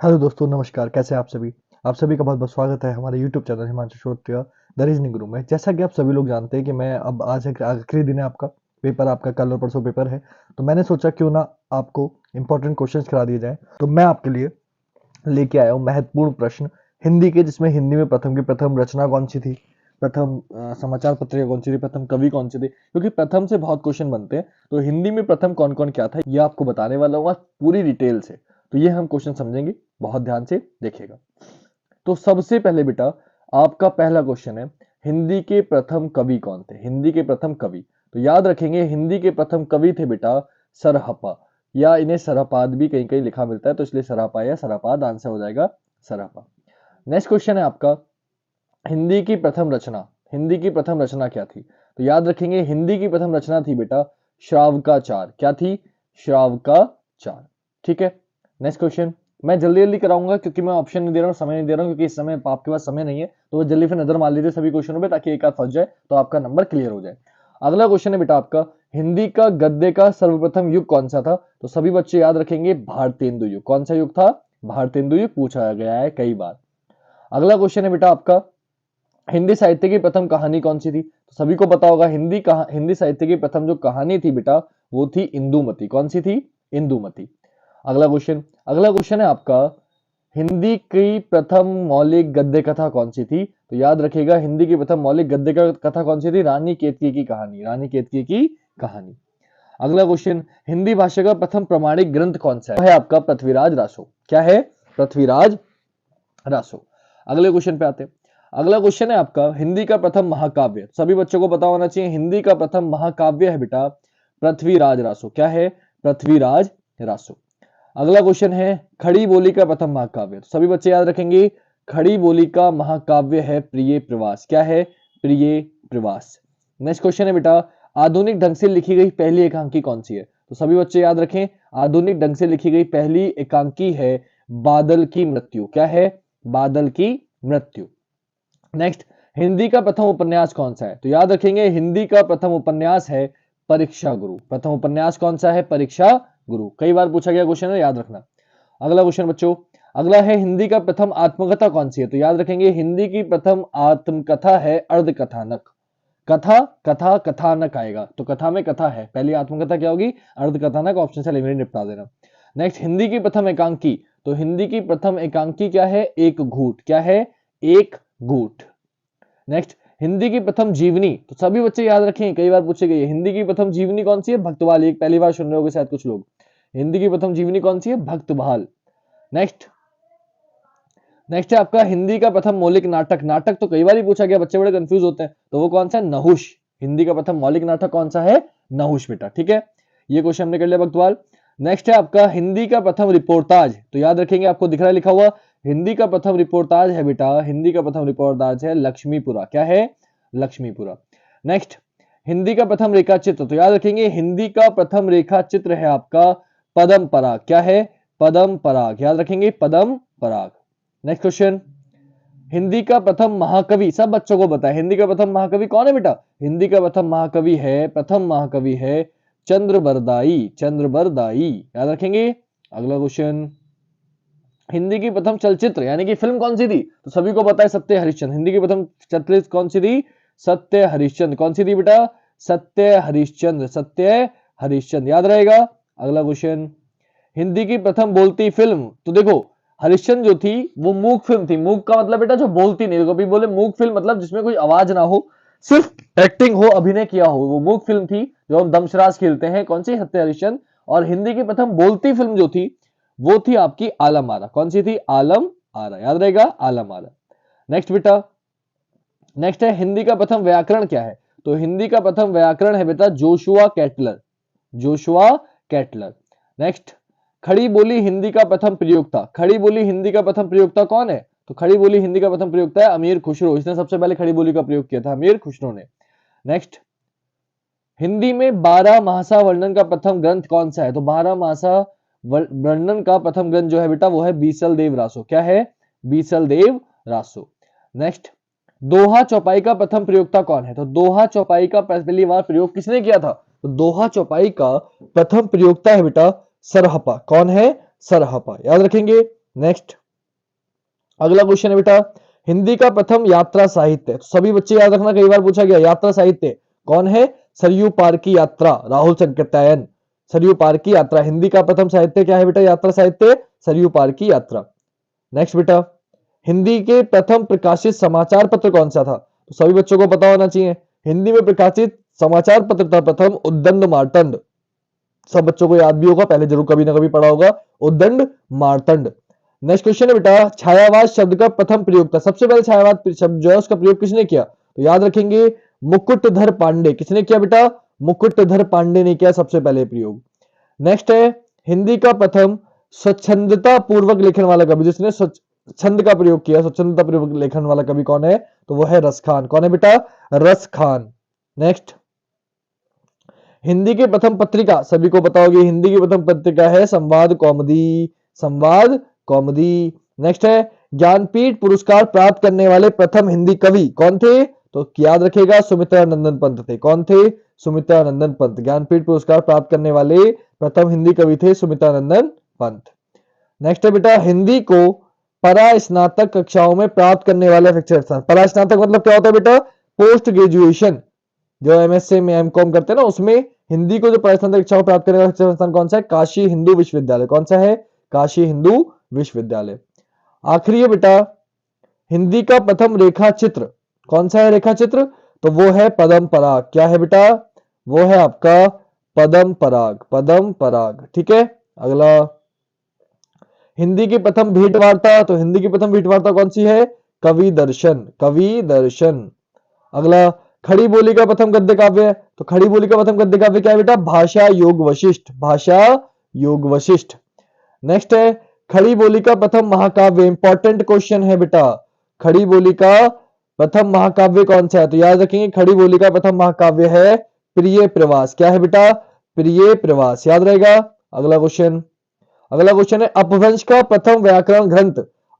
Hello दोस्तों, नमस्कार। कैसे हैं आप सभी का बहुत बहुत स्वागत है हमारे YouTube channel Himanshu Shrotriya the reasoning room में। जैसा कि आप सभी लोग जानते हैं कि मैं अब आज एक आखिरी दिन है आपका पेपर, आपका कल और परसों पेपर है। तो मैंने सोचा क्यों ना आपको इंपॉर्टेंट क्वेश्चंस करा दिए जाएं। तो मैं आपके लिए लेके आया हूँ महत्वपूर्ण प्रश्न हिंदी के, जिसमें हिंदी में प्रथम की प्रथम रचना कौन सी थी, प्रथम समाचार पत्रिका कौन सी थी, प्रथम कवि कौन सी थी, क्योंकि प्रथम से बहुत क्वेश्चन बनते हैं। तो हिंदी में प्रथम कौन कौन क्या था ये आपको बताने वाला हूँ आज पूरी डिटेल से। तो ये हम क्वेश्चन समझेंगे, बहुत ध्यान से देखिएगा। तो सबसे पहले बेटा आपका पहला क्वेश्चन है, हिंदी के प्रथम कवि कौन थे? हिंदी के प्रथम कवि, तो याद रखेंगे हिंदी के प्रथम कवि थे बेटा सरहपा, या इन्हें सरहपाद भी कहीं कहीं लिखा मिलता है, तो इसलिए सरहपा या सरहपाद आंसर हो जाएगा सरहपा। नेक्स्ट क्वेश्चन है आपका, हिंदी की प्रथम रचना, हिंदी की प्रथम रचना क्या थी? तो याद रखेंगे हिंदी की प्रथम रचना थी बेटा श्रावकाचार। क्या थी? श्रावकाचार। ठीक है। नेक्स्ट क्वेश्चन मैं जल्दी जल्दी कराऊंगा क्योंकि मैं ऑप्शन नहीं दे रहा हूँ, समय नहीं दे रहा हूँ, क्योंकि इस समय आपके पास समय नहीं है। तो वो जल्दी फिर नजर मार लीजिए सभी क्वेश्चनों पे, ताकि एक आध फंस जाए तो आपका नंबर क्लियर हो जाए। अगला क्वेश्चन है बेटा आपका, हिंदी का गद्य का सर्वप्रथम युग कौन सा था? तो सभी बच्चे याद रखेंगे भारतेंदु युग। कौन सा युग था? भारतेंदु युग पूछा गया है कई बार। अगला क्वेश्चन है बेटा आपका, हिंदी साहित्य की प्रथम कहानी कौन सी थी? तो सभी को पता होगा हिंदी साहित्य की प्रथम जो कहानी थी बेटा वो थी इंदुमती। कौन सी थी? इंदुमती। अगला क्वेश्चन है आपका, हिंदी की प्रथम मौलिक गद्य कथा कौन सी थी? तो याद रखिएगा हिंदी की प्रथम मौलिक गद्य कथा कौन सी थी? रानी केतकी की कहानी। रानी केतकी की कहानी। अगला क्वेश्चन, हिंदी भाषा का प्रथम प्रमाणिक ग्रंथ कौन सा है? आपका पृथ्वीराज रासो। क्या है? पृथ्वीराज रासो। अगले क्वेश्चन पे आते हैं। अगला क्वेश्चन है आपका, हिंदी का प्रथम महाकाव्य। सभी बच्चों को पता होना चाहिए हिंदी का प्रथम महाकाव्य है बेटा पृथ्वीराज रासो। क्या है? पृथ्वीराज रासो। अगला क्वेश्चन है, खड़ी बोली का प्रथम महाकाव्य। तो सभी बच्चे याद रखेंगे खड़ी बोली का महाकाव्य है प्रिय प्रवास। क्या है? प्रिय प्रवास। नेक्स्ट क्वेश्चन है बेटा, आधुनिक ढंग से लिखी गई पहली एकांकी कौन सी है? तो सभी बच्चे याद रखें आधुनिक ढंग से लिखी गई पहली एकांकी है बादल की मृत्यु। क्या है? बादल की मृत्यु। नेक्स्ट, हिंदी का प्रथम उपन्यास कौन सा है? तो याद रखेंगे हिंदी का प्रथम उपन्यास है परीक्षा गुरु। प्रथम उपन्यास कौन सा है? परीक्षा गुरु। कई बार पूछा गया क्वेश्चन है, याद रखना। अगला क्वेश्चन बच्चों, अगला है, हिंदी का प्रथम आत्मकथा कौन सी है? तो याद रखेंगे हिंदी की प्रथम आत्मकथा है अर्धकथानक। कथा कथा कथानक आएगा, तो कथा में कथा है, पहली आत्मकथा क्या होगी? अर्धकथानक। ऑप्शन से एलिमिनेट निपटा देना। नेक्स्ट, हिंदी की प्रथम एकांकी। तो हिंदी की प्रथम एकांकी क्या है? एक घूट। क्या है? एक घूट। नेक्स्ट, हिंदी की प्रथम जीवनी। तो सभी बच्चे याद रखें, कई बार पूछे गए हिंदी की प्रथम जीवनी कौन सी है? भक्तवाल। एक पहली बार सुन रहे होंगे शायद कुछ लोग। हिंदी की प्रथम जीवनी कौन सी है? भक्तवाल। नेक्स्ट, नेक्स्ट है आपका, हिंदी का प्रथम मौलिक नाटक। नाटक तो कई बार ही पूछा गया, बच्चे बड़े कंफ्यूज होते हैं, तो वो कौन सा है? नहुष। हिंदी का प्रथम मौलिक नाटक कौन सा है? नहुष बेटा। ठीक है, ये क्वेश्चन हमने कर लिया भक्तवाल। नेक्स्ट है आपका, हिंदी का प्रथम रिपोर्टाज। तो याद रखेंगे आपको दिख रहा है लिखा हुआ, हिंदी का प्रथम रिपोर्टाज है बेटा, हिंदी का प्रथम रिपोर्टाज है लक्ष्मीपुरा। क्या है? लक्ष्मीपुरा। नेक्स्ट, हिंदी का प्रथम रेखा चित्र। तो याद रखेंगे हिंदी का प्रथम रेखा चित्र है आपका पदम पराग। क्या है? पदम पराग। याद रखेंगे पदम पराग। नेक्स्ट क्वेश्चन, हिंदी का प्रथम महाकवि। सब बच्चों को पता है हिंदी का प्रथम महाकवि कौन है बेटा? हिंदी का प्रथम महाकवि है, प्रथम महाकवि है चंद्रबरदाई। चंद्रबरदाई, याद रखेंगे। अगला क्वेश्चन, हिंदी की प्रथम चलचित्र यानी कि फिल्म कौन सी थी? तो सभी को पता है सत्य हरिश्चंद्र। हिंदी की प्रथम चलचित्र कौन सी थी? सत्य हरिश्चंद्र। कौन सी थी बेटा? सत्य हरिश्चंद्र। सत्य हरिश्चंद्र, याद रहेगा। अगला क्वेश्चन, हिंदी की प्रथम बोलती फिल्म। तो देखो हरिश्चंद्र जो थी वो मूक फिल्म थी। मूक का मतलब बेटा जो बोलती नहीं। कभी बोले मूक फिल्म मतलब जिसमें कोई आवाज ना हो, सिर्फ एक्टिंग हो, अभिनय किया हो, वो मूक फिल्म थी। जो हम दमशराज खेलते हैं, कौन सी? सत्य हरिश्चंद्र। और हिंदी की प्रथम बोलती फिल्म जो थी वो थी आपकी आलम आरा। कौन सी थी? आलम आरा, याद रहेगा आलम आरा। नेक्स्ट बेटा, नेक्स्ट है, हिंदी का प्रथम व्याकरण क्या है? तो हिंदी का प्रथम व्याकरण है बेटा जोशुआ कैटलर। जोशुआ कैटलर। नेक्स्ट, खड़ी बोली हिंदी का प्रथम प्रयोक्ता। खड़ी बोली हिंदी का प्रथम प्रयोक्ता कौन है? तो खड़ी बोली हिंदी का प्रथम प्रयोक्ता है अमीर खुसरो। इसने सबसे पहले खड़ी बोली का प्रयोग किया था, अमीर खुसरो ने। नेक्स्ट, हिंदी में 12 मासा वर्णन का प्रथम ग्रंथ कौन सा है? तो 12 मासा वर्णन का प्रथम ग्रंथ जो है बेटा वो है बीसल देव रासो। क्या है? बीसल देव रासो। नेक्स्ट, दोहा चौपाई का प्रथम प्रयोक्ता कौन है? तो दोहा चौपाई का पहली बार प्रयोग किसने किया था? तो दोहा चौपाई का प्रथम प्रयोक्ता है बेटा सरहपा। कौन है? सरहपा, याद रखेंगे। नेक्स्ट अगला क्वेश्चन है बेटा, हिंदी का प्रथम यात्रा साहित्य। तो सभी बच्चे याद रखना, कई बार पूछा गया यात्रा साहित्य कौन है? सरयू पार की यात्रा, राहुल संकृत्यायन। सरयू पार की यात्रा, हिंदी का प्रथम साहित्य क्या है बेटा? यात्रा साहित्य सरयू पार की यात्रा। नेक्स्ट बेटा, हिंदी के प्रथम प्रकाशित समाचार पत्र कौन सा था? तो सभी बच्चों को पता होना चाहिए, हिंदी में प्रकाशित समाचार पत्र था प्रथम उद्दंड मार्तंड। सब बच्चों को याद भी होगा, पहले जरूर कभी ना कभी पढ़ा होगा, उद्दंड मार्तंड। नेक्स्ट क्वेश्चन है बेटा, छायावाद शब्द का प्रथम प्रयोग था। सबसे पहले छायावाद शब्द जो है उसका प्रयोग किसने किया? तो याद रखेंगे मुकुटधर पांडे। किसने किया बेटा? मुकुटधर पांडे ने किया सबसे पहले प्रयोग। नेक्स्ट है, हिंदी का प्रथम स्वच्छंदता पूर्वक लेखन वाला कवि, जिसने छंद का प्रयोग किया, स्वच्छंदता पूर्वक लेखन वाला कवि कौन है? तो वो है रस खान। कौन है बेटा? रस खान। नेक्स्ट, हिंदी की प्रथम पत्रिका सभी को पता होगी, हिंदी की प्रथम पत्रिका है संवाद कौमुदी। संवाद कौमुदी। नेक्स्ट है, ज्ञानपीठ पुरस्कार प्राप्त करने वाले प्रथम हिंदी कवि कौन थे? तो याद रखेगा सुमित्रा नंदन पंत थे। कौन थे? सुमित्रा नंदन पंत। ज्ञानपीठ पुरस्कार प्राप्त करने वाले प्रथम हिंदी कवि थे सुमित्रा नंदन पंत। नेक्स्ट है बेटा, हिंदी को परा स्नातक कक्षाओं में प्राप्त करने वाला शिक्षण संस्थान। परा स्नातक मतलब क्या होता है बेटा? पोस्ट ग्रेजुएशन, जो एमएससी में एमकॉम करते हैं ना, उसमें हिंदी को जो परास्नातक कक्षाओं प्राप्त करने वाला शिक्षण संस्थान कौन सा है? काशी हिंदू विश्वविद्यालय। कौन सा है? काशी हिंदू विश्वविद्यालय। आखिरी है बेटा, हिंदी का प्रथम रेखा चित्र कौन सा है? रेखा चित्र तो वो है पदम पराग। क्या है बेटा? वो है आपका पदम पराग। पदम पराग। ठीक है। अगला, हिंदी की प्रथम भेंट वार्ता। तो हिंदी की प्रथम भेंट वार्ता कौन सी है? कवि दर्शन। कवि दर्शन। अगला, खड़ी बोली का प्रथम गद्य काव्य। तो खड़ी बोली का प्रथम गद्य काव्य क्या है बेटा? भाषा योग वशिष्ठ। भाषा योग वशिष्ठ। नेक्स्ट है, खड़ी बोली का प्रथम महाकाव्य। इंपॉर्टेंट क्वेश्चन है बेटा, खड़ी बोली का प्रथम महाकाव्य कौन सा है? तो याद रखेंगे, खड़ी बोली का प्रथम महाकाव्य है प्रिय प्रवास। क्या है बेटा? प्रिय प्रवास। याद रहेगा। अगला क्वेश्चन, अगला क्वेश्चन है, अपभ्रंश का प्रथम व्याकरण ग्रंथ।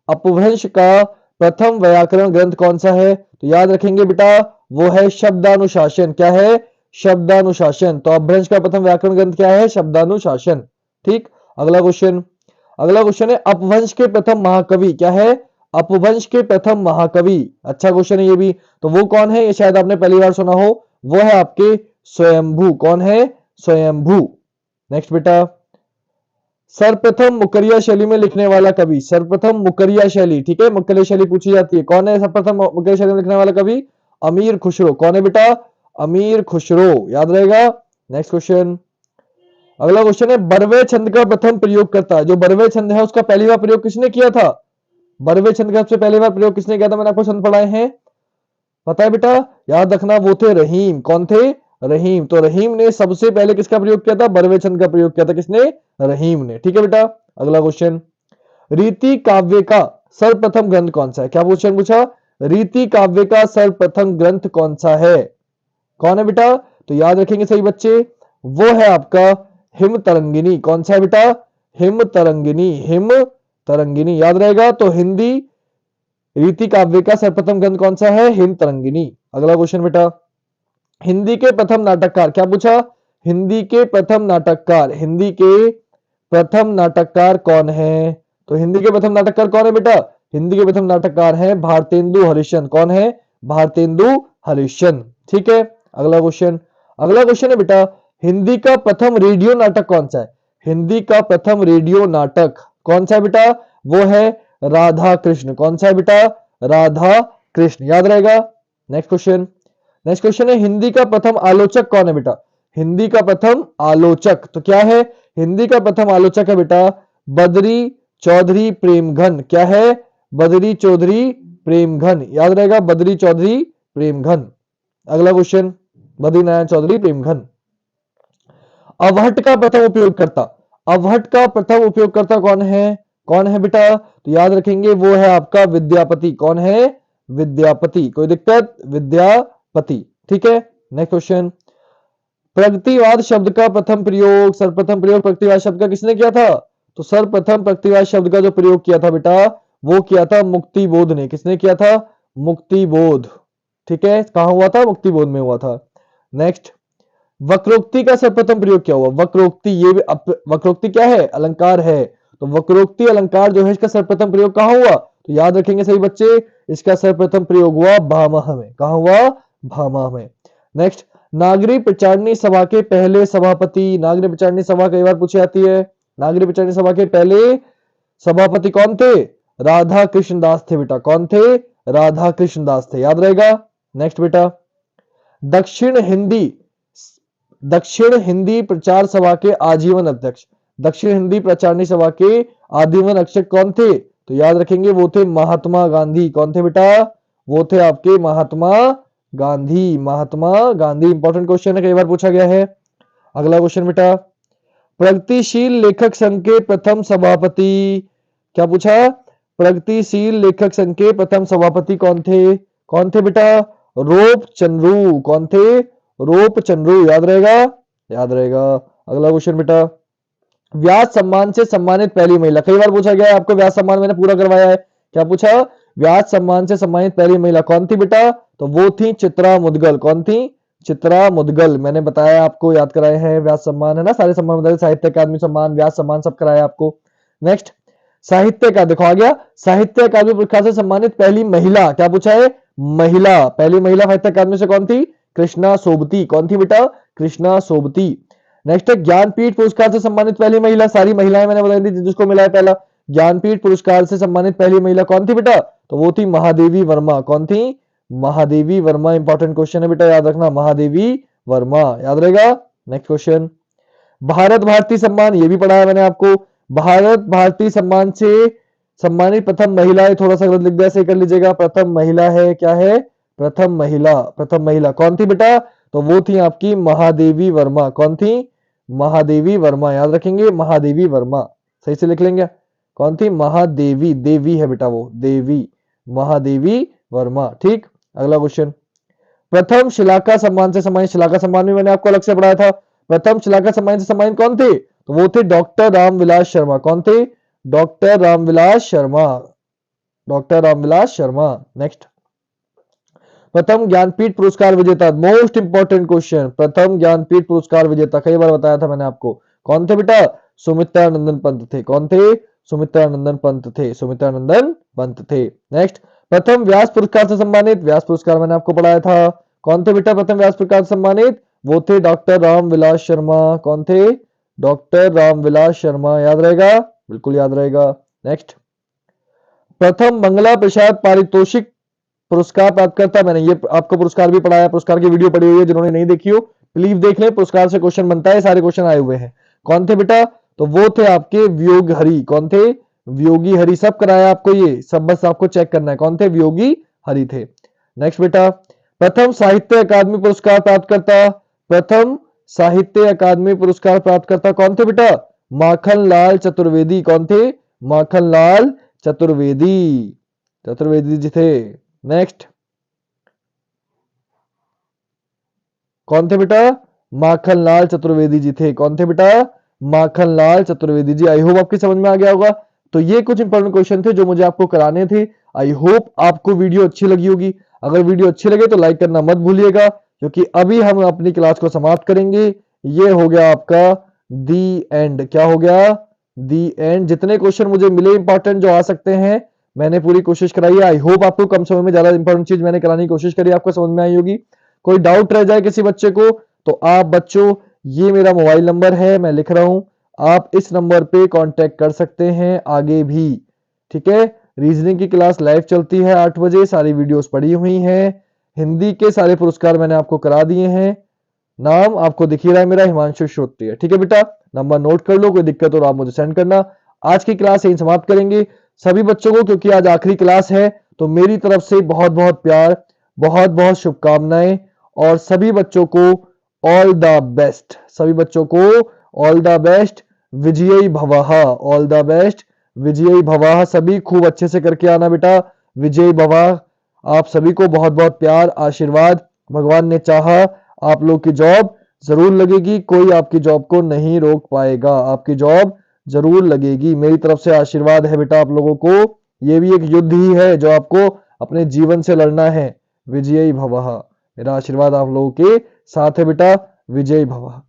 अपभ्रंश का प्रथम व्याकरण ग्रंथ कौन सा है? तो याद रखेंगे बेटा, वो है शब्दानुशासन। क्या है? शब्दानुशासन। तो अपभ्रंश का प्रथम व्याकरण ग्रंथ क्या है? शब्दानुशासन। ठीक। अगला क्वेश्चन, अगला क्वेश्चन है, अपभ्रंश के प्रथम महाकवि क्या है? अपभ्रंश के प्रथम महाकवि। अच्छा क्वेश्चन है ये भी। तो वो कौन है? ये शायद आपने पहली बार सुना हो, वो है आपके स्वयंभू। कौन है? स्वयंभू। नेक्स्ट बेटा, सर्वप्रथम मुकरिया शैली में लिखने वाला कवि। सर्वप्रथम मुकरिया शैली, ठीक है, मुकरिया शैली पूछी जाती है, कौन है सर्वप्रथम मुकरिया शैली में लिखने वाला कवि? अमीर खुसरो। कौन है बेटा? अमीर खुसरो। याद रहेगा। नेक्स्ट क्वेश्चन, अगला क्वेश्चन है, बरवे छंद का प्रथम प्रयोग करता। जो बरवे छंद है उसका पहली बार प्रयोग किसने किया था? बरवे छंद का सबसे पहली बार प्रयोग किसने किया था? मैंने आपको छंद पढ़ाए हैं, पता है बेटा? याद रखना, वो थे रहीम। कौन थे? रहीम। तो रहीम ने सबसे पहले किसका प्रयोग किया था? बरवे छंद का प्रयोग किया था। किसने? रहीम ने। ठीक है बेटा। अगला क्वेश्चन, रीति काव्य का सर्वप्रथम ग्रंथ कौन सा है? क्या क्वेश्चन पूछा? रीति काव्य का सर्वप्रथम ग्रंथ कौन सा है? कौन है बेटा? तो याद रखेंगे सही बच्चे, वो है आपका हिम तरंगिनी। कौन सा है बेटा? हिम तरंगिनी। हिम तरंगिनी। याद रहेगा। तो हिंदी रीति काव्य का सर्वप्रथम ग्रंथ कौन सा है? हिम तरंगिनी। अगला क्वेश्चन बेटा, हिंदी के प्रथम नाटककार। क्या पूछा? हिंदी के प्रथम नाटककार। हिंदी के प्रथम नाटककार कौन है? तो हिंदी के प्रथम नाटककार कौन है बेटा? हिंदी के प्रथम नाटककार है भारतेंदु हरिश्चंद्र। कौन है? भारतेंदु हरिश्चंद्र। ठीक है। अगला क्वेश्चन, अगला क्वेश्चन है बेटा, हिंदी का प्रथम रेडियो नाटक कौन सा है? हिंदी का प्रथम रेडियो नाटक कौन सा है बेटा? वो है राधा कृष्ण। कौन सा है बेटा? राधा कृष्ण। याद रहेगा। नेक्स्ट क्वेश्चन, नेक्स्ट क्वेश्चन है, हिंदी का प्रथम आलोचक कौन है बेटा? हिंदी का प्रथम आलोचक तो क्या है? हिंदी का प्रथम आलोचक है बेटा बद्री चौधरी प्रेमघन। क्या है? बद्री चौधरी प्रेमघन। याद रहेगा, बद्री चौधरी प्रेमघन। अगला क्वेश्चन, बद्री नारायण चौधरी प्रेमघन। अवहट का प्रथम उपयोगकर्ता। अवहट का प्रथम उपयोगकर्ता कौन है? कौन है बेटा? तो याद रखेंगे, वो है आपका विद्यापति। कौन है? विद्यापति। कोई दिक्कत? विद्यापति। ठीक है। नेक्स्ट क्वेश्चन, प्रगतिवाद शब्द का प्रथम प्रयोग, सर्वप्रथम प्रयोग प्रगतिवाद शब्द का किसने किया था? तो सर्वप्रथम प्रगतिवाद शब्द का जो प्रयोग किया था बेटा, वो किया था मुक्तिबोध ने। किसने किया था? मुक्तिबोध। ठीक है। कहां हुआ था? मुक्तिबोध में हुआ था। नेक्स्ट, वक्रोक्ति का सर्वप्रथम प्रयोग क्या हुआ? वक्रोक्ति, ये भी वक्रोक्ति क्या है? अलंकार है। तो वक्रोक्ति अलंकार जो है इसका सर्वप्रथम प्रयोग कहाँ हुआ? तो याद रखेंगे सभी बच्चे, इसका सर्वप्रथम प्रयोग हुआ भामह में। कहाँ हुआ? भामह में। नेक्स्ट, नागरी प्रचारणी सभा के पहले सभापति। नागरी प्रचारणी सभा कई बार पूछी जाती है। नागरी प्रचारणी सभा के पहले सभापति कौन थे? राधा कृष्ण दास थे बेटा। कौन थे? राधा कृष्ण दास थे, याद रहेगा। नेक्स्ट बेटा, दक्षिण हिंदी प्रचार सभा के आजीवन अध्यक्ष। दक्षिण हिंदी प्रचारणी सभा के आजीवन अध्यक्ष कौन थे? तो याद रखेंगे वो थे महात्मा गांधी। कौन थे बेटा? वो थे आपके महात्मा गांधी। महात्मा गांधी इंपॉर्टेंट क्वेश्चन है, कई बार पूछा गया है। अगला क्वेश्चन बेटा, प्रगतिशील लेखक संघ के प्रथम सभापति। क्या पूछा? प्रगतिशील लेखक संघ के प्रथम सभापति कौन थे? कौन थे बेटा? रोप चंद्रू। कौन थे? रोप चंद्रू, याद रहेगा, याद रहेगा। अगला क्वेश्चन बेटा, व्यास सम्मान से सम्मानित पहली महिला। कई बार पूछा गया है आपको, व्यास सम्मान मैंने पूरा करवाया है। क्या पूछा? व्यास सम्मान से सम्मानित पहली महिला कौन थी बेटा? तो वो थी चित्रा मुदगल। कौन थी? चित्रा मुदगल। मैंने बताया आपको, याद कराए हैं, व्यास सम्मान है ना, सारे सम्मान बताए, साहित्य अकादमी सम्मान, व्यास सम्मान सब कराया आपको। नेक्स्ट, साहित्य का देखो आ गया, साहित्य अकादमी पुरस्कार से सम्मानित पहली महिला। क्या पूछा है? महिला। पहली महिला साहित्य अकादमी से कौन थी? कृष्णा सोबती। कौन थी बेटा? कृष्णा सोबती। नेक्स्ट है, ज्ञानपीठ पुरस्कार से सम्मानित पहली महिला। सारी महिलाएं मैंने बताई थी जिसको मिला है पहला। ज्ञानपीठ पुरस्कार से सम्मानित पहली महिला कौन थी बेटा? तो वो थी महादेवी वर्मा। कौन थी? महादेवी वर्मा। इंपॉर्टेंट क्वेश्चन है बेटा, याद रखना, महादेवी वर्मा, याद रहेगा। नेक्स्ट क्वेश्चन, भारत भारती सम्मान, ये भी पढ़ा है मैंने आपको। भारत भारती सम्मान से सम्मानित प्रथम महिला है, थोड़ा सा गलत लिख दिया, सही कर लीजिएगा। प्रथम महिला है, क्या है? प्रथम महिला। प्रथम महिला कौन थी बेटा? तो वो थी आपकी महादेवी वर्मा। कौन थी? महादेवी वर्मा, याद रखेंगे, महादेवी वर्मा, सही से लिख लेंगे। कौन थी? महादेवी, देवी है बेटा वो, देवी, महादेवी वर्मा। ठीक, अगला क्वेश्चन, प्रथम शिलाका सम्मान से सम्मानित। शिलाका सम्मान भी मैंने आपको अलग से पढ़ाया था। प्रथम शिलाका सम्मान से सम्मानित कौन थे? तो वो थे डॉक्टर रामविलास शर्मा। कौन थे? Doctor Ramvilas Sharma. Doctor Ramvilas Sharma. Next, प्रथम ज्ञानपीठ पुरस्कार विजेता, मोस्ट इंपॉर्टेंट क्वेश्चन, प्रथम ज्ञानपीठ पुरस्कार विजेता, कई बार बताया था मैंने आपको। कौन थे बेटा? सुमित्रानंदन पंत थे। कौन थे? सुमित्रानंदन पंत थे। सुमित्रानंदन पंत थे। नेक्स्ट, प्रथम व्यास पुरस्कार से सम्मानित। व्यास पुरस्कार मैंने आपको पढ़ाया था। कौन थे बेटा प्रथम व्यास पुरस्कार से सम्मानित? वो थे डॉक्टर रामविलास शर्मा। कौन थे? डॉक्टर रामविलास शर्मा, याद रहेगा, बिल्कुल याद रहेगा। नेक्स्ट, प्रथम मंगला प्रसाद पारितोषिक पुरस्कार प्राप्त करता, मैंने ये आपको पुरस्कार भी पढ़ाया, पुरस्कार की वीडियो पड़ी हुई है, जिन्होंने नहीं देखी हो प्लीज देख लें, पुरस्कार से क्वेश्चन बनता है, सारे क्वेश्चन आए हुए हैं। कौन थे बेटा? तो वो थे आपके वियोग हरि। कौन थे? वियोगी हरि, सब कराया आपको ये सब, बस आपको चेक करना है कौन थे, वियोगी हरि थे। नेक्स्ट बेटा, प्रथम साहित्य अकादमी पुरस्कार प्राप्त करता, प्रथम साहित्य अकादमी पुरस्कार प्राप्त करता कौन थे बेटा? माखन लाल चतुर्वेदी। कौन थे? माखन लाल चतुर्वेदी, चतुर्वेदी जी थे। नेक्स्ट, कौन थे बेटा? माखन लाल चतुर्वेदी जी थे। कौन थे बेटा? माखन लाल चतुर्वेदी जी। आई होप आपकी समझ में आ गया होगा। तो ये कुछ इंपॉर्टेंट क्वेश्चन थे जो मुझे आपको कराने थे। आई होप आपको वीडियो अच्छी लगी होगी। अगर वीडियो अच्छी लगे तो लाइक करना मत भूलिएगा, क्योंकि अभी हम अपनी क्लास को समाप्त करेंगे। ये हो गया आपका दी एंड। क्या हो गया? दी एंड। जितने क्वेश्चन मुझे मिले इंपॉर्टेंट जो आ सकते हैं, मैंने पूरी कोशिश कराई है। आई होप आपको कम समय में ज्यादा इंपॉर्टेंट चीज मैंने कराने की कोशिश करी, आपको समझ में आई होगी। कोई डाउट रह जाए किसी बच्चे को तो आप बच्चों, ये मेरा मोबाइल नंबर है, मैं लिख रहा हूं, आप इस नंबर पे कांटेक्ट कर सकते हैं आगे भी। ठीक है, रीजनिंग की क्लास लाइव चलती है 8 बजे, सारी वीडियोस पड़ी हुई हैं। हिंदी के सारे पुरस्कार मैंने आपको करा दिए हैं। नाम आपको दिख ही रहा है मेरा, हिमांशु श्रोत्रिय। ठीक है बेटा, नंबर नोट कर लो, कोई दिक्कत हो तो आप मुझे सेंड करना। आज की क्लास यही समाप्त करेंगे सभी बच्चों को, क्योंकि आज आखिरी क्लास है। तो मेरी तरफ से बहुत बहुत प्यार, बहुत बहुत शुभकामनाएं, और सभी बच्चों को ऑल द बेस्ट, सभी बच्चों को ऑल द बेस्ट, विजयी भवः, ऑल द बेस्ट, विजयी भवः। सभी खूब अच्छे से करके आना बेटा, विजयी भवः। आप सभी को बहुत बहुत प्यार, आशीर्वाद। भगवान ने चाहा आप लोग की जॉब जरूर लगेगी, कोई आपकी जॉब को नहीं रोक पाएगा, आपकी जॉब जरूर लगेगी। मेरी तरफ से आशीर्वाद है बेटा आप लोगों को। ये भी एक युद्ध ही है जो आपको अपने जीवन से लड़ना है। विजयी भवः, मेरा आशीर्वाद आप लोगों के साथ है बेटा, विजयी भवः।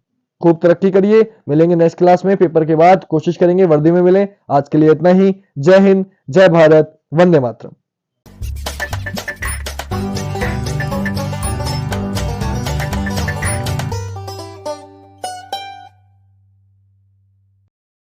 खूब तरक्की करिए। मिलेंगे नेक्स्ट क्लास में, पेपर के बाद कोशिश करेंगे वर्दी में मिलें। आज के लिए इतना ही। जय हिंद, जय भारत, वंदे मातरम।